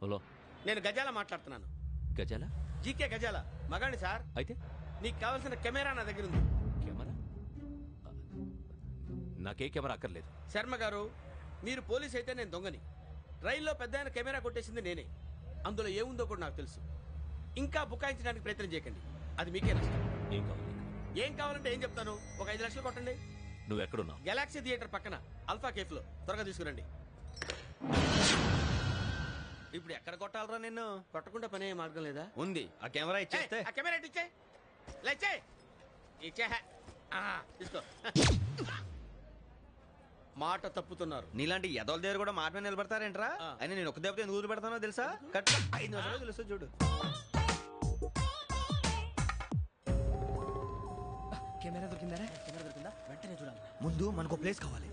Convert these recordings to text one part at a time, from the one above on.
Hello, నేను గజాల మాట్లాడుతున్నాను. గజాల? జీకే గజాల మగాండి సార్. అయితే నీకు కావాల్సిన కెమెరా నా దగ్గర ఉంది. కెమెరా? నాకే కెమెరా అక్కర్లేదు. శర్మ గారు, మీరు పోలీస్ అయితే నేను దొంగని. రైల్లో పెద్ద ఆయన కెమెరా కొట్టేసింది నేనే. అందులో ఏముందో కూడా నాకు తెలుసు. ఇంకా బుకాయించడానికి ప్రయత్నం చేయకండి, అది మీకే నష్టం. ఏం కావాలి? ఏం కావాలంటే ఏం చెప్తాను. ఒక 5 లక్షలు కొట్టండి. నువ్వు ఎక్కడున్నావు? గెలాక్సీ థియేటర్ పక్కన అల్ఫా కేఫ్ లో. త్వరగా తీసుకురండి. ఇప్పుడు ఎక్కడ కొట్టాలరా నిన్ను? కొట్టకుండా పనే మార్గం లేదా? ఉంది. ఆ కెమెరా ఇచ్చేస్తే ఆ కెమెరా ఇచ్చే ఇచ్చే ఇచ్చే తీసుకో. మాట తప్పుతున్నారు. నీలాంటి ఎదల దగ్గర కూడా మాట మీద నిలబడతారేంట్రా? అయినా నేను ఒక దెబ్బతో ఎందుకు పెడతానో తెలుసా? కట్ 5 నిమిషాలు తెలుసు చూడు. కెమెరా దొరికిందా? వెంటనే చూడాలి. ముందు మనకు ప్లేస్ కావాలి.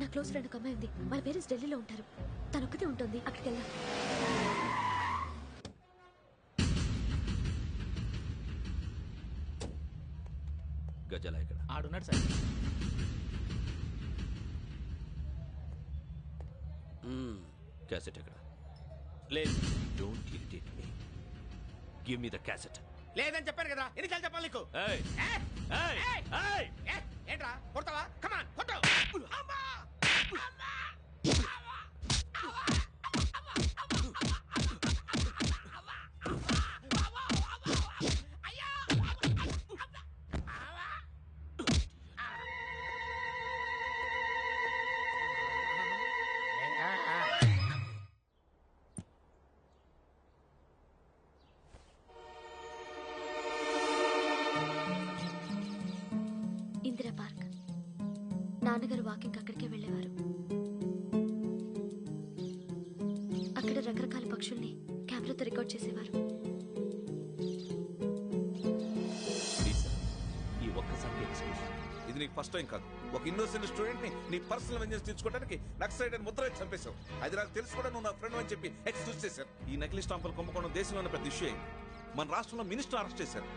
నా క్లోజ్ ఫ్రెండ్ ఒక అమ్మాయి ఉంది. వాళ్ళ పేరెంట్స్ ఢిల్లీలో ఉంటారు. తను ఒక్కతే ఉంటుంది. అక్కడికి వెళ్దాం. గజాల ఎక్కడ? ఆడున్నాడు సార్. క్యాసెట్ ఎక్కడ? లేదు. Don't irritate me. Give me the cassette. లేదని చెప్పాను కదా, ఎన్నిసార్లు చెప్పాలి నీకు? ఏయ్ ఏయ్ ఏయ్! ఏంట్రా కొడతావా? కమాన్ కొట్టు. అమ్మా! అమ్మా! ఇందిరా పార్క్. నాన్నగారు వాకింగ్ అక్కడికే వెళ్ళేవారు. అక్కడ రకరకాల పక్షుల్ని కెమెరాతో రికార్డ్ చేసేవారు. ఈ ఒక్కసారి ఎక్స్క్యూజ్. ఇది నీకు ఫస్ట్ టైం కాదు. ఒక ఇన్నోసెంట్ స్టూడెంట్ ని నీ పర్సనల్ వెంజెన్స్ తీర్చుకోవడానికి నక్సలైట్ అని ముద్ర వేసి చంపేశావు. అది నాకు తెలుసు కూడా నువ్వు నా ఫ్రెండ్ అని చెప్పి ఎక్స్క్యూజ్ చేశారు. ఈ నకిలీ స్టాంపులు కుంభకోణం దేశంలోనే పెద్ద ఇష్యూ అయింది. మన రాష్ట్రంలో మినిస్టర్ అరెస్ట్ చేశారు.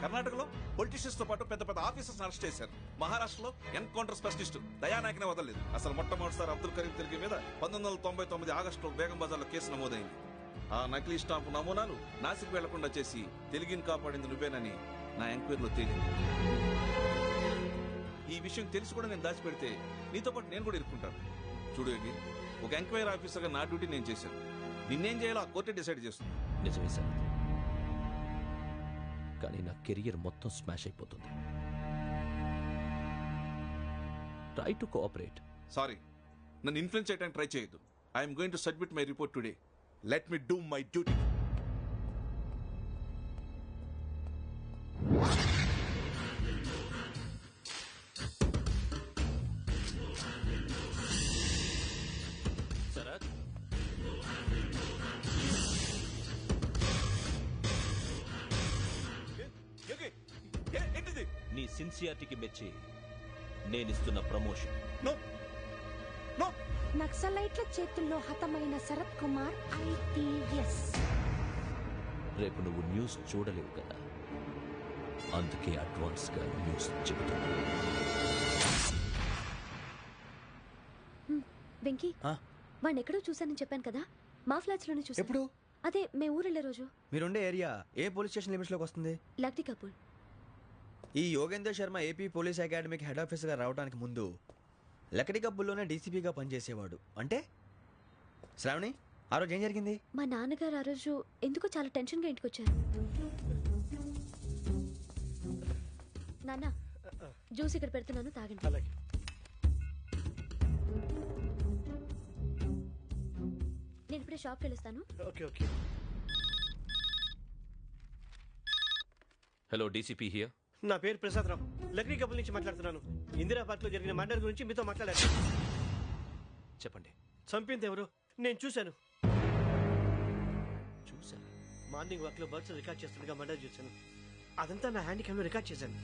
కర్ణాటకలో పొలిటీషియన్స్ తో పాటు పెద్ద పెద్ద ఆఫీసర్స్ అరెస్ట్ చేశారు. మహారాష్ట్రలో ఎన్కౌంటర్ స్పెషలిస్ట్ దయానాయకనే వదలలేదు. అసలు మొట్టమొదటిసారి అబ్దుల్ కరీం తిరిగి మీద 1999 ఆగస్టులో బేగం బజార్లో కేసు నమోదైంది. ఆ నకిలీ స్టాంపు నమూనాలు నాసిక్ వెళ్లకుండా చేసి తెలుగుని కాపాడింది నువ్వేనని నా ఎంక్వైరీలో తేలింది. ఈ విషయం తెలిసి కూడా నేను దాచిపెడితే నీతో పాటు నేను కూడా ఇరుక్కుంటాను. చూడు యోగి, ఒక ఎంక్వైరీ ఆఫీసర్గా నా డ్యూటీ నేను చేశాను. నిన్నేం చేయాలో ఆ కోర్టే డిసైడ్ చేస్తుంది. నిజమే సార్, కానీ నా కెరియర్ మొత్తం స్మాష్ అయిపోతుంది. Try to cooperate. సారీ, నన్ను ఇన్ఫ్లుయెన్స్ చేయడానికి ట్రై చేయొద్దు. I'm going to submit my report today. Let me do my duty. Sharath, ఏంటిది? నీ సిన్సియారిటీకి మెచ్చి నేనిస్తున్న ప్రమోషన్. No no. నక్సలైట్ల చేతుల్లో హతమైన శరత్ కుమార్ IPS. రేపు నువ్వు న్యూస్ చూడలేవు కదా, అందుకే అడ్వాన్స్ గా న్యూస్ చెబుతున్నా. వెంకీ, వాడిని ఎక్కడో చూశానని చెప్పాను కదా, మా ఫ్లాట్స్ లోనే చూసాను. ఎప్పుడు? అదే మేము ఊరెళ్ళే రోజు. మీరుండే ఏరియా ఏ పోలీస్ స్టేషన్ లిమిట్స్ లోకి వస్తుంది? లక్టీ కపూర్. ఈ యోగేందర్ శర్మ ఏపీ పోలీస్ అకాడమీకి హెడ్ ఆఫీసర్గా రావడానికి ముందు లకడి కబ్బుల్లోనే డీసీపీగా పనిచేసేవాడు. అంటే శ్రావణి, ఆ రోజు ఏం జరిగింది? మా నాన్నగారు ఆ రోజు ఎందుకో చాలా టెన్షన్గా ఇంటికి వచ్చారు. నాన్న, జ్యూస్ ఇక్కడ పెడుతున్నాను, తాగండి. నేను ఇప్పుడే షాప్కి వెళ్ళొస్తాను. Hello, DCP here. నా పేరు ప్రసాద్ రావు, లక్డీ కపుల్ నుంచి మాట్లాడుతున్నాను. ఇందిరా పార్క్ లో జరిగిన మర్డర్ గురించి మీతో మాట్లాడారు. చెప్పండి. చంపింది ఎవరు? నేను చూశాను. చూశాను. మార్నింగ్ వాక్ లో బర్డ్స్ రికార్డ్ చేస్తుండగా మర్డర్ చూశాను. అదంతా నా హ్యాండ్ క్యామ్ లో రికార్డ్ చేశాను.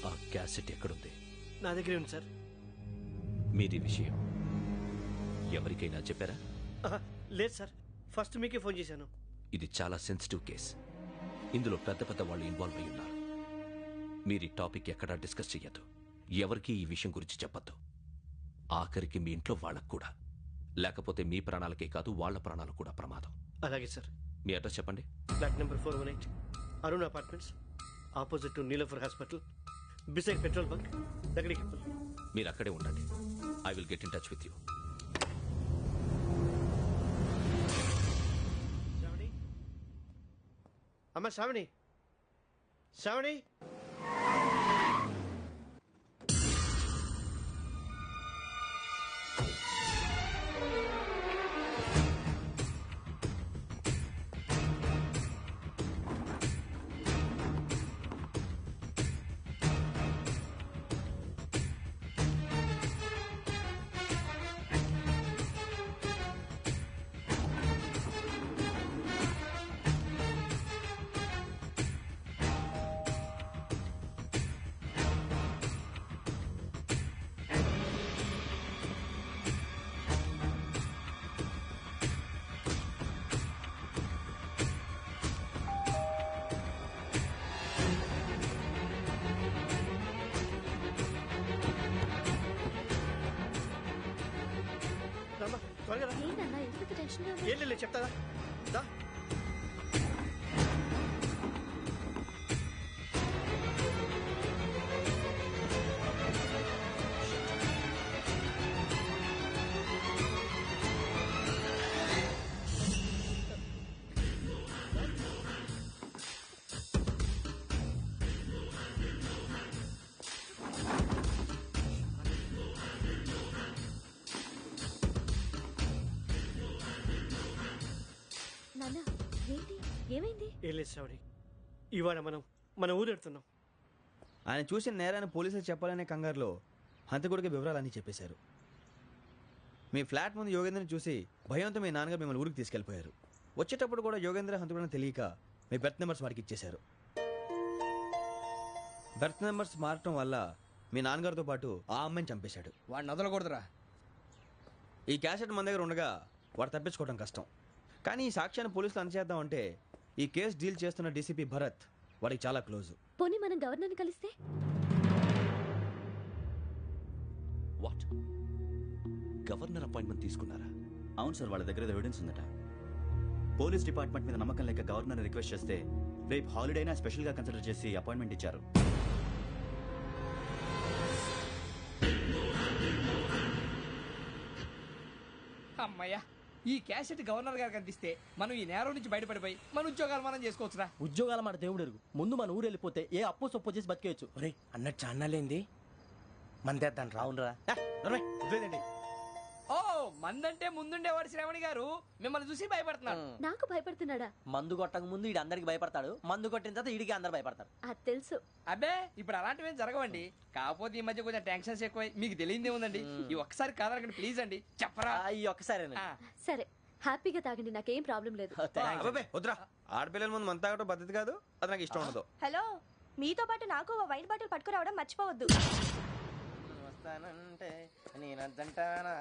ఆ క్యాసెట్ ఎక్కడుంది? నా దగ్గరే ఉంది సార్. మీది విషయం ఎవరికైనా చెప్పారా? లేదు సార్, ఫస్ట్ మీకే ఫోన్ చేశాను. ఇది చాలా సెన్సిటివ్ కేస్. ఇందులో పెద్ద పెద్ద వాళ్ళు ఇన్వాల్వ్ అయి ఉన్నారు. మీరు ఈ టాపిక్ ఎక్కడా డిస్కస్ చెయ్యొద్దు. ఎవరికి ఈ విషయం గురించి చెప్పొద్దు. ఆఖరికి మీ ఇంట్లో వాళ్ళకు కూడా. లేకపోతే మీ ప్రాణాలకే కాదు వాళ్ళ ప్రాణాలు కూడా ప్రమాదం. అలాగే సార్. మీ అడ్రస్ చెప్పండి. Flat number 418 Arun apartments, opposite to Niloufer hospital, beside petrol bunk, Lakdikapul. మీరు అక్కడే ఉండండి. I will get in touch with you. Shravani, అమ్మ శ్రావణి, శ్రావణి. త్వరగా రా. ఏంటన్నా ఎందుకు టెన్షన్ ఏం లేదు చెప్తాదా. దా. నాన్న ఏంటి ఏమైంది? ఏం లేదు శ్రావణి, ఇవాళ మనం మన ఊరు వెళ్తున్నాం. ఆయన చూసిన నేరాన్ని పోలీసులు చెప్పాలనే కంగారులో హంతకుడికి వివరాలన్నీ చెప్పేశారు. మీ ఫ్లాట్ ముందు యోగేంద్రని చూసి భయంతో మీ నాన్నగారు మిమ్మల్ని ఊరికి తీసుకెళ్ళిపోయారు. వచ్చేటప్పుడు కూడా యోగేంద్ర హంతకుడని తెలియక మీ బెర్త్ నెంబర్స్ వారికి ఇచ్చేశారు. బెర్త్ నెంబర్స్ మారటం వల్ల మీ నాన్నగారితో పాటు ఆ అమ్మాయిని చంపేశాడు. వాడిని వదలకూడదురా. ఈ క్యాసెట్ మన దగ్గర ఉండగా వాడు తప్పించుకోవడం కష్టం. కానీ ఈ సాక్ష్యాన్ని పోలీసులు అందజేద్దామంటే ఈ కేసు డీల్ చేస్తున్న డీసీపీ భరత్ వాడికి చాలా క్లోజు. పోనీ మనం గవర్నర్ని కలిస్తే? వాట్? గవర్నర్ అపాయింట్మెంట్ తీసుకున్నారా? అవును సార్, వాళ్ళ దగ్గర ఎవిడెన్స్ ఉందట. పోలీస్ డిపార్ట్మెంట్ మీద నమ్మకం లేక గవర్నర్ రిక్వెస్ట్ చేస్తే రేపు హాలిడేనా స్పెషల్గా కన్సిడర్ చేసి అపాయింట్మెంట్ ఇచ్చారు. అమ్మయ్యా, ఈ క్యాసెట్ గవర్నర్ గారికి అందిస్తే మనం ఈ నేరం నుంచి బయటపడిపోయి మన ఉద్యోగాలు మనం చేసుకోవచ్చురా. ఉద్యోగాల మాట దేవుడు ఎరుగు. ముందు మన ఊరు వెళ్ళిపోతే ఏ అప్పు సొప్పు చేసి బతికేయచ్చు. ఒరే అన్నట్టు చాన్నాలేంది మందేద్దాను రావునరా. ఓ మందంటే ముందుండేవాడు శ్రావణి గారు మిమ్మల్ని చూసి భయపడుతున్నాడు. నాకు భయపడుతున్నాడా? మందు కొట్టక ముందు ఈడు అందరికి భయపడతాడు, మందు కొట్టిన తర్వాత ఈడికి అందరు భయపడతారు. అది తెలుసు. అబ్బే ఇప్పుడు అలాంటివి జరగవండి. కాకపోతే ఈ మధ్య కొంచెం టెన్షన్స్ ఎక్కువ, మీకు తెలియదే ఉందండి. ఈ ఒక్కసారి కాదనకండి ప్లీజ్ అండి, చెప్పరా. ఈ ఒక్కసారి సరే హ్యాపీగా తాగండి, నాకేం ప్రాబ్లం లేదు. అబ్బే వద్దురా, ఆడపిల్లల ముందు మన తాగటం పద్ధతి కాదు, అది నాకు ఇష్టం ఉండదు. హలో, మీతో పాటు నాకు ఓ వైన్ బాటిల్ పట్టుకురావడం మర్చిపోవద్దు. వస్తానంటే నేనంటానా,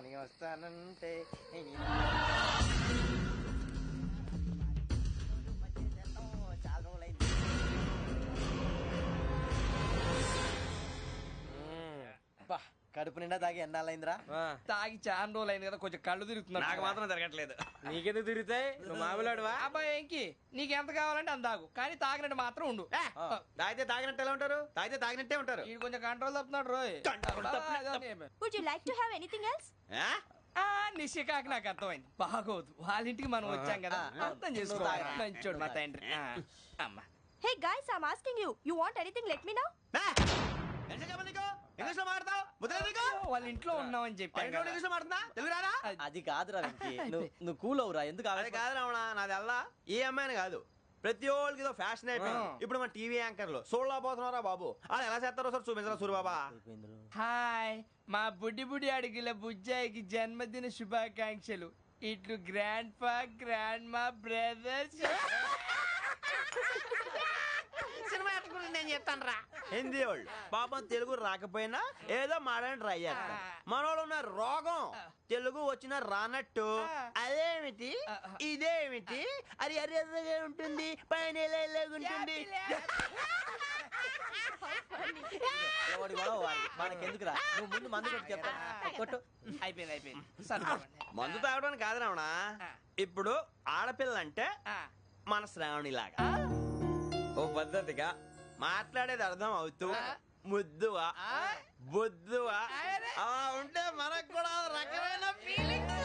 నీ వస్తానంటే చాలా రోజులైంది. కడుపు నిండా తాగి ఎన్నాళ్ళైందిరా? తాగి చాలా రోజులు అయింది కదా, కొంచెం కళ్ళు తిరుగుతున్నాడు. నాకు మాత్రం జరగట్లేదు. నీకెందుకు తిరుగుతాయి? నువ్వు మామిలాడువా? అబ్బాయి ఏంకి నీకు ఎంత కావాలంటే అంత తాగు, కానీ తాగినట్టు మాత్రం ఉండు. తాగితే తాగినట్టు ఎలా ఉంటారు? తాగితే తాగినట్టే ఉంటారు. వీడు కొంచెం కంట్రోల్ తప్పుతున్నాడు రోయ్. Would you like to have anything else? నిశ్చికాకి నాకు అర్థమైంది. బాగోదు, వాళ్ళ ఇంటికి మనం వచ్చాం కదా, అర్థం చేసుకోవాలి. మంచోడు మా తండ్రి. అమ్మా hey guys, I am asking you, you want anything let me know. English లో మాడతావు? వాళ్ళ ఇంట్లో ఉన్నామని చెప్పాను. ఇంగ్లీష్ లో మాడుతున్నా? తెలుగు రాదా? అది కాదురా వెంకీ, నువ్వు కూల్ అవురా. ఎందుకు అదే కాదు రావణ, నాది అల్లా ఏ అమ్మాయిని కాదు, ప్రతి ఒళ్ళకి ఏదో ఫ్యాషన్ అయిపోయింది. ఇప్పుడు మన టీవీ యాంకర్లు సోళ్ళ పోతున్నారా బాబు, అది ఎలా చేస్తారో సార్ చూపించరా సూరిబాబా. హాయ్, మా బుడ్డి బుడి అడిగిల బుజ్జాయికి జన్మదిన శుభాకాంక్షలు. ఇట్లు గ్రాండ్ ఫా గ్రాండ్ మా బ్రదర్స్. సినిమా గురించి నేను చెప్తాను రా. హిందీ వాళ్ళు పాపం తెలుగు రాకపోయినా ఏదో మాడని ట్రై చేస్తారు. మనోళ్ళు ఉన్న రోగం తెలుగు వచ్చిన రానట్టు అదేమిటి ఇదేమిటి అది అర్యగా ఉంటుంది పైన ఉంటుంది మనకెందుకురా నువ్వు ముందు మందు కొట్టి చెప్తా కొట్టు అయిపోయింది మందు తాగడానికి కాదు రావణ ఇప్పుడు ఆడపిల్ల అంటే మన శ్రావణిలాగా ఓ పద్ధతిగా మాట్లాడేది అర్థం అవుతూ ముద్దువా బొద్దువా అలా ఉంటే మనకు కూడా రకమైన ఫీలింగ్స్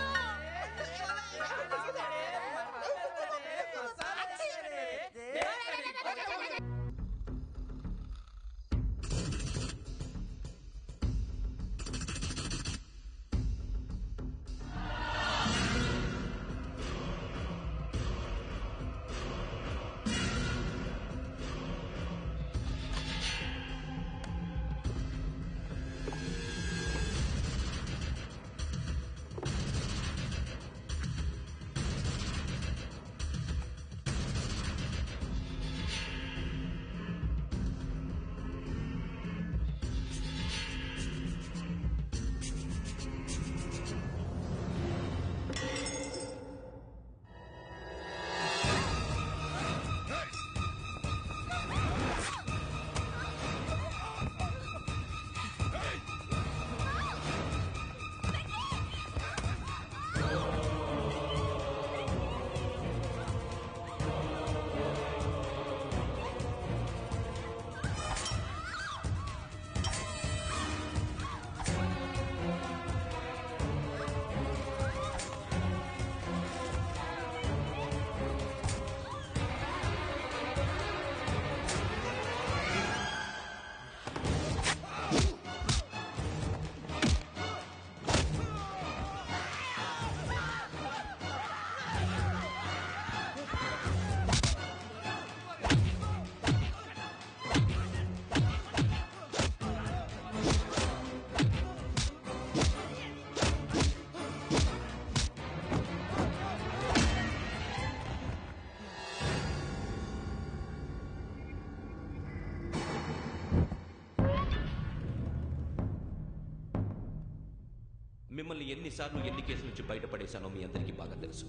మిమ్మల్ని ఎన్నిసార్లు ఎన్ని కేసుల నుంచి బయటపడేశానో మీ అందరికీ బాగా తెలుసు.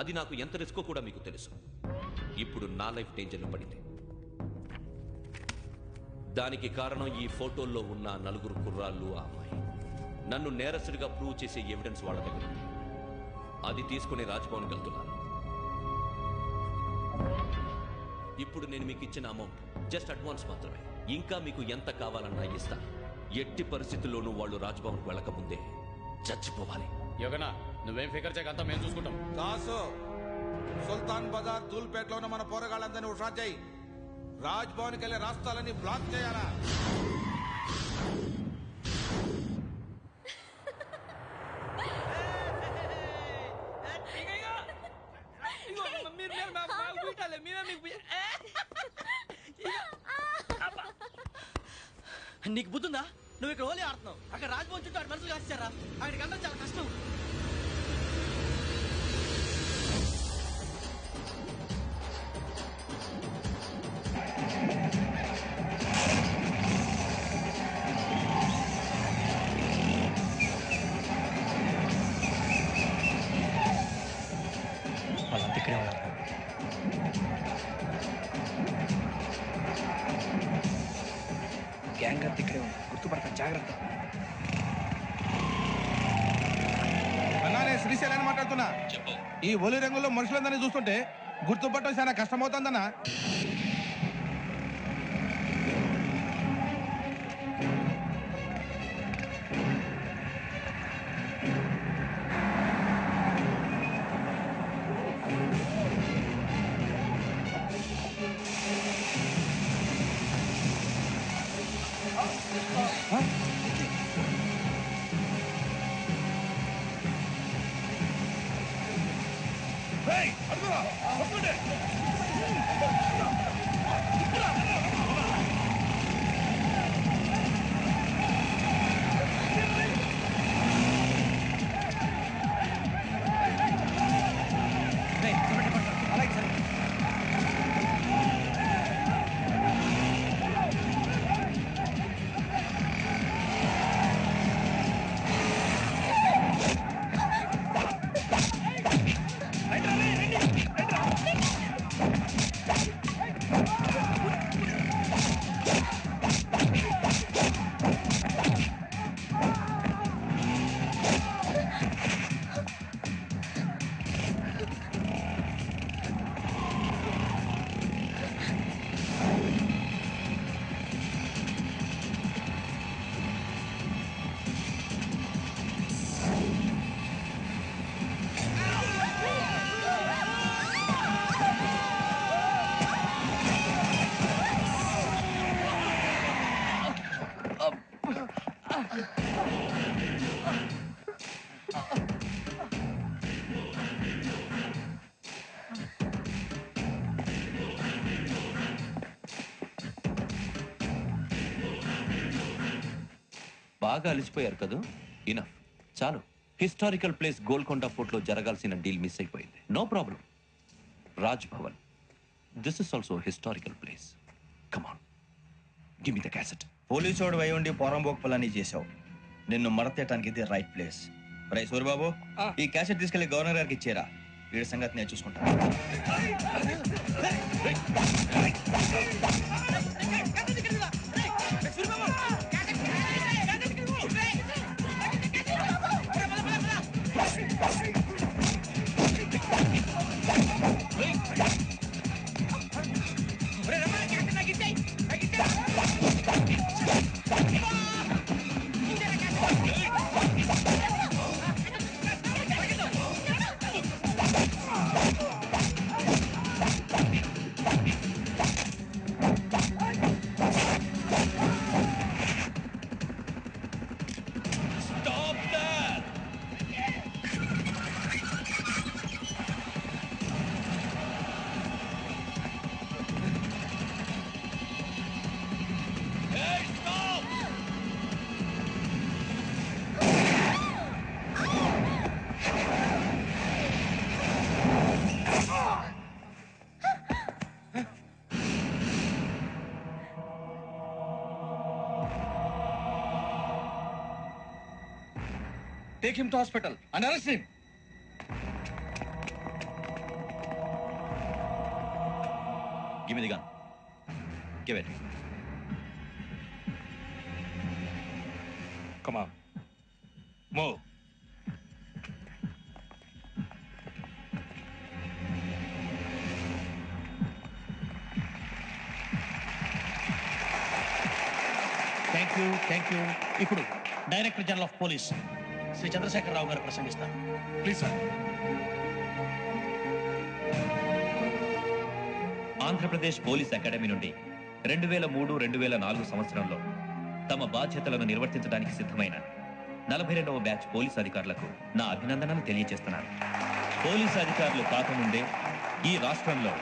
అది నాకు ఎంత రిస్కో కూడా మీకు తెలుసు. ఇప్పుడు నా లైఫ్ డేంజర్లో పడింది. దానికి కారణం ఈ ఫోటోల్లో ఉన్న 4 కుర్రాళ్ళు, ఆ అమ్మాయి. నన్ను నేరస్తుడిగా ప్రూవ్ చేసే ఎవిడెన్స్ వాళ్ళ దగ్గర ఉంది. అది తీసుకుని రాజ్భవన్కి వెళ్తున్నాను. ఇప్పుడు నేను మీకు ఇచ్చిన అమౌంట్ జస్ట్ అడ్వాన్స్ మాత్రమే. ఇంకా మీకు ఎంత కావాలన్నా ఇస్తాను. ఎట్టి పరిస్థితుల్లోనూ వాళ్ళు రాజ్భవన్కి వెళ్ళకముందే చచ్చిపోవాలి. యోగనా నువ్వేం ఫికర్ చేయకంతా మేము చూసుకుంటాం. దాసు సుల్తాన్ బజార్ ధూల్పేటలో ఉన్న మన పోరగాళ్ళందరినీ హుషారు చేయి. రాజ్ భవన్కి వెళ్ళే రాష్ట్రాలన్నీ బ్లాక్ చేయాలా? నీకు బుద్ధుందా? నువ్వు ఇక్కడ హోలీ ఆడుతున్నావు, అక్కడ రాజ్భవన్ చుట్టూ అటు మనుషులు కాస్తారా? అక్కడికి వెళ్ళడం చాలా కష్టం. వాళ్ళంతా ఇక్కడే ఉన్నారు. గ్యాంగ్ అంతా ఇక్కడే ఉంది, గుర్తుపడతాను, జాగ్రత్త. అన్నానే శ్రీశైలాన్ని మాట్లాడుతున్నా. ఈ ఒలి రంగుల్లో మనుషులందరినీ చూస్తుంటే గుర్తుపట్టడం చాలా కష్టమవుతుందన్నా. బాగా అలిసిపోయారు కదా. ఇనఫ్, చాలు. హిస్టారికల్ ప్లేస్ గోల్కొండ ఫోర్ట్ లో జరగాల్సిన డీల్ మిస్ అయిపోయింది. No problem. Raj Bhavan, this is also historical place. Come on, give me the cassette. పోలీసోడు వై ఉండి పోరంబోక్ పలాని చేసావు. నిన్ను మడతేయటానికి ఇది రైట్ ప్లేస్. రై సూరిబాబు, ఈ క్యాసెట్ తీసుకెళ్లి గవర్నర్ గారికి ఇచ్చేరా. వీడి సంగతి నేను చూసుకుంటా. Take him to hospital and arrest him. Give me the gun. Give it. Come on. Move. Thank you. ఇప్పుడు director general of police Shri Chandrasekhara Rao గారు ప్రసంగిస్తారు. Please sir. Andhra Pradesh police academy నుండి 2003-2004 సంవత్సరంలో తమ బాధ్యతలను నిర్వర్తించడానికి సిద్ధమైన 42వ బ్యాచ్ పోలీస్ అధికారులకు నా అభినందనలు తెలియజేస్తున్నాను. పోలీసు అధికారులు కాకముందే ఈ రాష్ట్రంలో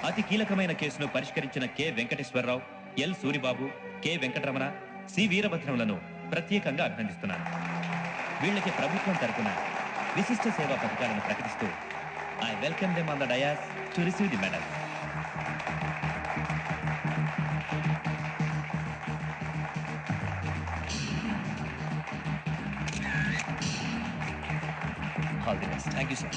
అతి కీలకమైన కేసును పరిష్కరించిన K Venkateswara Rao, L Suribabu, K Venkataramana, C వీరభద్రంలను ప్రత్యేకంగా అభినందిస్తున్నాను. వీళ్ళకి ప్రభుత్వం తరపున విశిష్ట సేవా పథకాలను ప్రకటిస్తూ I welcome them on the dais to receive the medal. All the best. Thank you sir.